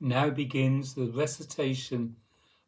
Now begins the recitation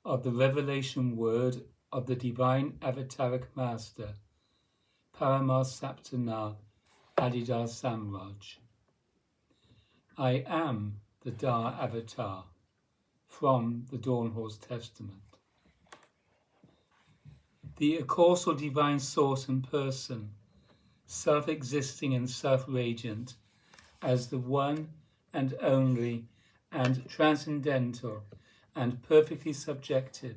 of the revelation word of the Divine Avataric Master, Paramasaptana Adi Da Samraj. I am the Da Avatar, from the Dawn Horse Testament. The causal divine source and person, self-existing and self-radiant, as the one and only and transcendental and perfectly subjective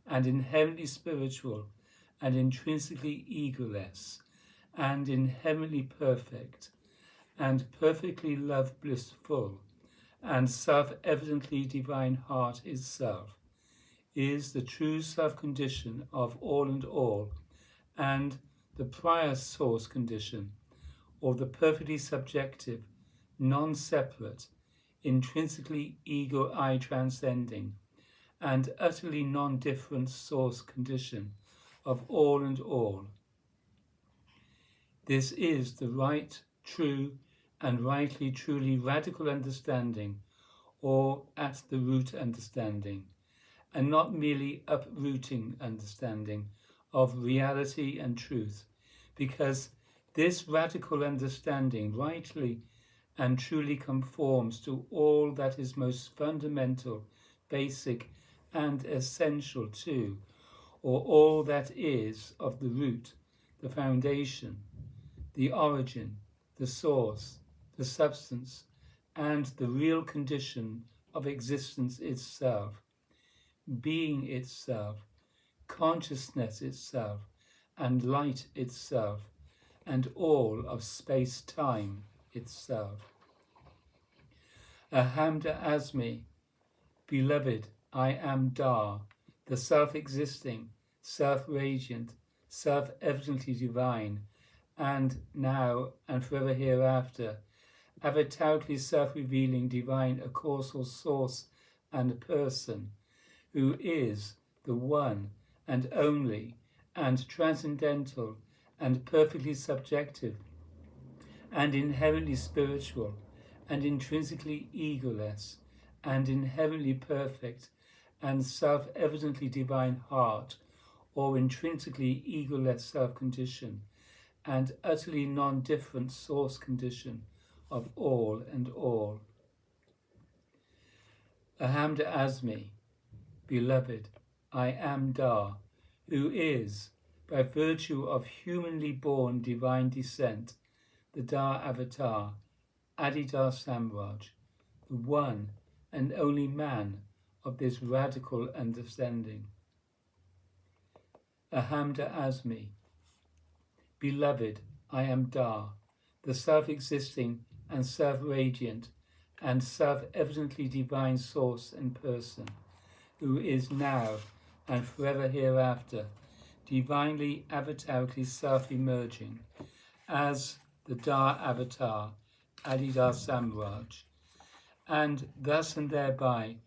and inherently spiritual and intrinsically egoless and inherently perfect and perfectly love blissful and self-evidently divine heart itself, is the true self-condition of all and all, and the prior source condition, or the perfectly subjective, non-separate, intrinsically ego-I transcending, and utterly non-different source condition of all and all. This is the right, true, and rightly truly radical understanding, or at the root understanding, and not merely uprooting understanding of reality and truth, because this radical understanding rightly and truly conforms to all that is most fundamental, basic, and essential to, or all that is of the root, the foundation, the origin, the source, the substance, and the real condition of existence itself, being itself, consciousness itself, and light itself, and all of space-time itself. Ahamda Asmi, beloved, I am Da, the self-existing, self-radiant, self-evidently divine, and now and forever hereafter, avatarically self-revealing divine causal source and person, who is the one and only and transcendental and perfectly subjective and inherently spiritual and intrinsically egoless and inherently perfect and self-evidently divine heart, or intrinsically egoless self-condition and utterly non-different source condition of all and all. Ahamda Asmi, beloved, I am Da, who is, by virtue of humanly born divine descent, the Da Avatar, Adi Da Samraj, the one and only man of this radical understanding. Ahamda Asmi, beloved, I am Da, the self-existing and self-radiant and self-evidently divine source and person, who is now and forever hereafter divinely avatarically self-emerging as the Da Avatar, Adi Da Samraj, and thus and thereby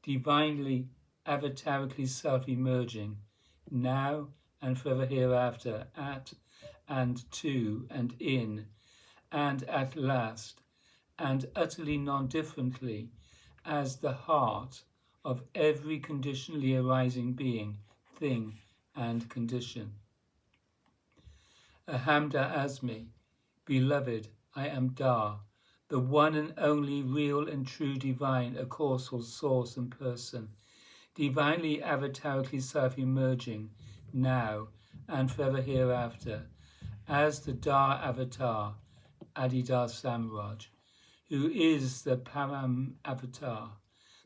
divinely avatarically self-emerging now and forever hereafter at and to and in and at last and utterly non-differently as the heart of every conditionally arising being, thing, and condition. Ahamda Asmi, beloved, I am Da, the one and only real and true divine causal source and person, divinely avatarically self-emerging now and forever hereafter as the Da Avatar, Adi Da Samraj, who is the Param Avatar,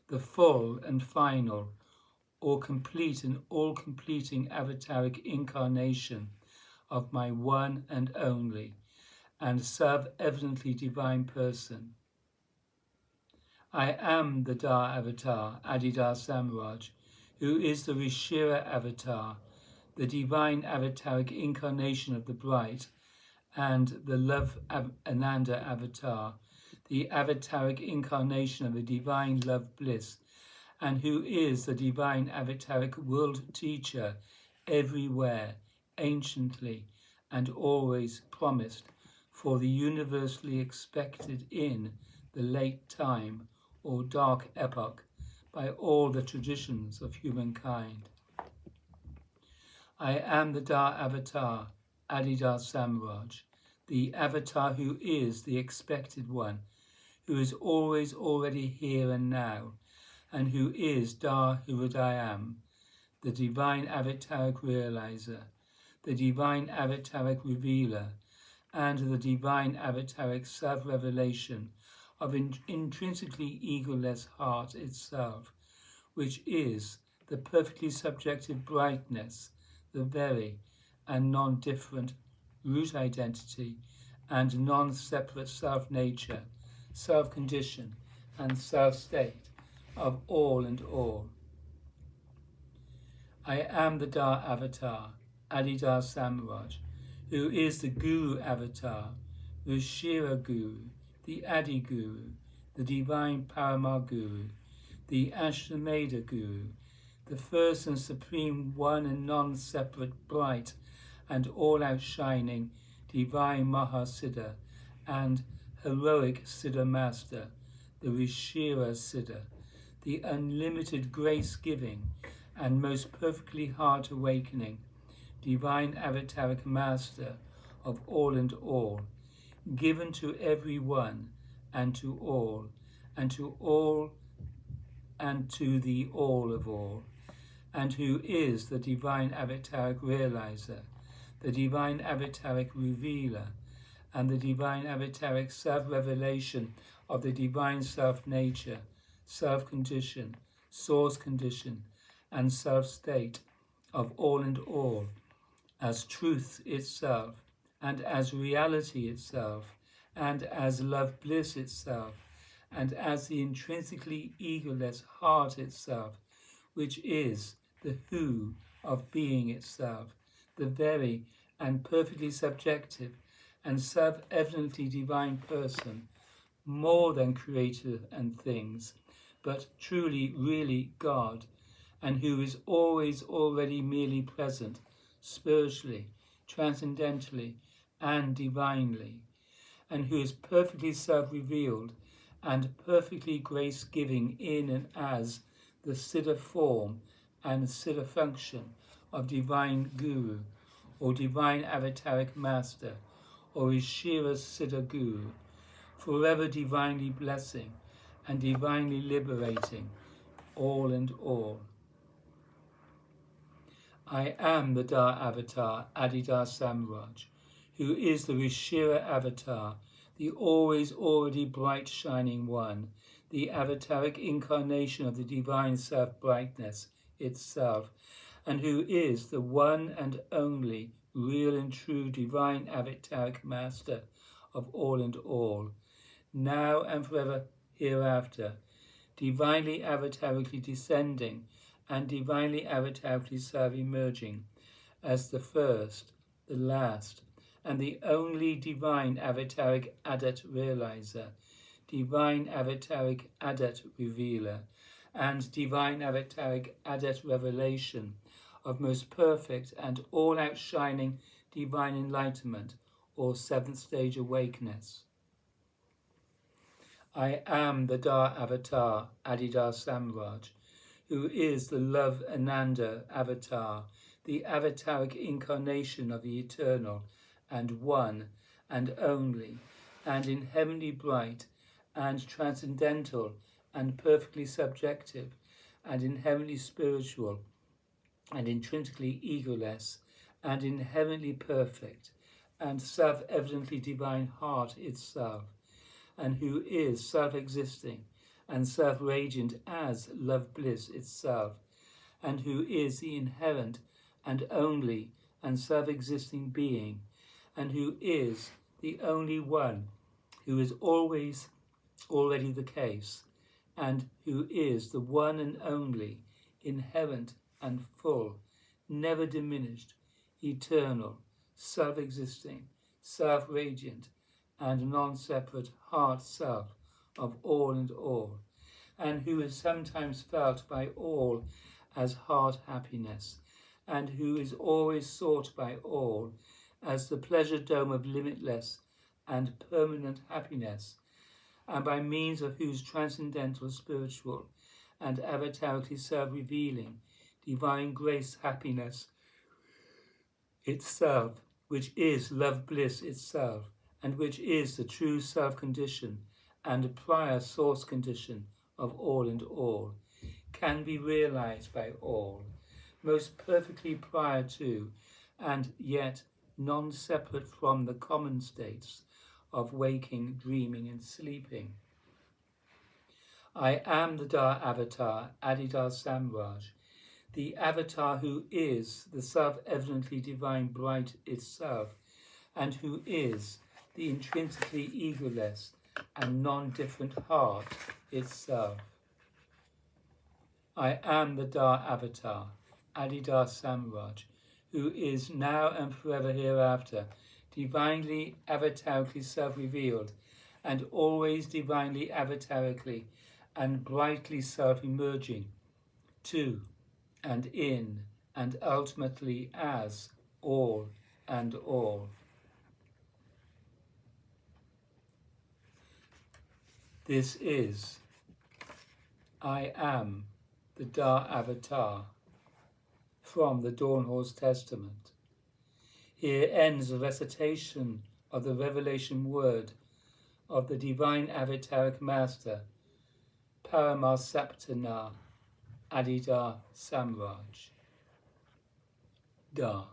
the full and final, or complete and all-completing avataric incarnation of my one and only and self-evidently divine person. I am the Da Avatar, Adi Da Samraj, who is the Rishira Avatar, the divine avataric incarnation of the bright, and the Love Ananda Avatar, the avataric incarnation of the divine love bliss, and who is the divine avataric world teacher everywhere, anciently and always promised for the universally expected in the late time or dark epoch by all the traditions of humankind. I am the Da Avatar, Adi Da Samraj, the Avatar who is the expected one, who is always already here and now, and who is Da Hridayam, the divine avataric realizer, the divine avataric revealer, and the divine avataric self-revelation of intrinsically egoless heart itself, which is the perfectly subjective brightness, the very and non-different root identity and non-separate self-nature, self-condition and self-state of all and all. I am the Da Avatar, Adi Da Samraj, who is the Guru Avatar, the Shira Guru, the Adi Guru, the Divine Parama Guru, the Ashtameda Guru, the first and supreme one and non-separate, bright and all-outshining Divine Mahasiddha and heroic Siddha Master, the Rishira Siddha, the unlimited grace-giving and most perfectly heart awakening, divine avataric master of all and all, given to every one and to all and to all and to the all of all, and who is the divine avataric realizer, the divine avataric revealer, and the divine avataric self-revelation of the divine self-nature, self-condition, source condition, and self-state of all and all, as truth itself, and as reality itself, and as love bliss itself, and as the intrinsically egoless heart itself, which is the who of being itself, the very and perfectly subjective and self-evidently divine person, more than creator and things, but truly, really God, and who is always already merely present, spiritually, transcendentally, and divinely, and who is perfectly self-revealed and perfectly grace-giving in and as the Siddha form and Siddha function of divine Guru, or divine avataric master, or Ishira Siddha Guru, forever divinely blessing and divinely liberating all and all. I am the Da Avatar, Adi Da Samraj, who is the Rishira Avatar, the always already bright shining one, the avataric incarnation of the divine self-brightness itself, and who is the one and only real and true divine avataric master of all and all, now and forever hereafter, divinely avatarically descending and divinely avatarically self-emerging as the first, the last, and the only divine avataric adat realizer, divine avataric adat revealer, and divine avataric adat revelation of most perfect and all-outshining divine enlightenment or seventh stage awakeness. I am the Da Avatar, Adi Da Samraj, who is the Love Ananda Avatar, the avataric incarnation of the eternal and one and only, and in heavenly bright and transcendental and perfectly subjective, and in heavenly spiritual and intrinsically egoless, and in heavenly perfect and self-evidently divine heart itself, and who is self-existing and self-radiant as love bliss itself, and who is the inherent and only and self-existing being, and who is the only one who is always already the case, and who is the one and only, inherent and full, never diminished, eternal, self-existing, self-radiant, and non-separate heart self of all and all, and who is sometimes felt by all as heart happiness, and who is always sought by all as the pleasure dome of limitless and permanent happiness, and by means of whose transcendental, spiritual, and avatarically self-revealing divine grace, happiness itself, which is love bliss itself, and which is the true self-condition and a prior source condition of all and all, can be realized by all, most perfectly prior to, and yet non-separate from the common states of waking, dreaming, and sleeping. I am the Da Avatar, Adi Da Samraj, the Avatar who is the self-evidently divine bright itself, and who is the intrinsically egoless and non-different heart itself. I am the Da Avatar, Adi Da Samraj, who is now and forever hereafter divinely avatarically self-revealed, and always divinely avatarically and brightly self-emerging to and in and ultimately as all and all. This is I am the Da Avatar from the Dawn Horse Testament. Here ends the recitation of the revelation word of the divine avataric master, Paramasaptana Adi Da Samraj. Da.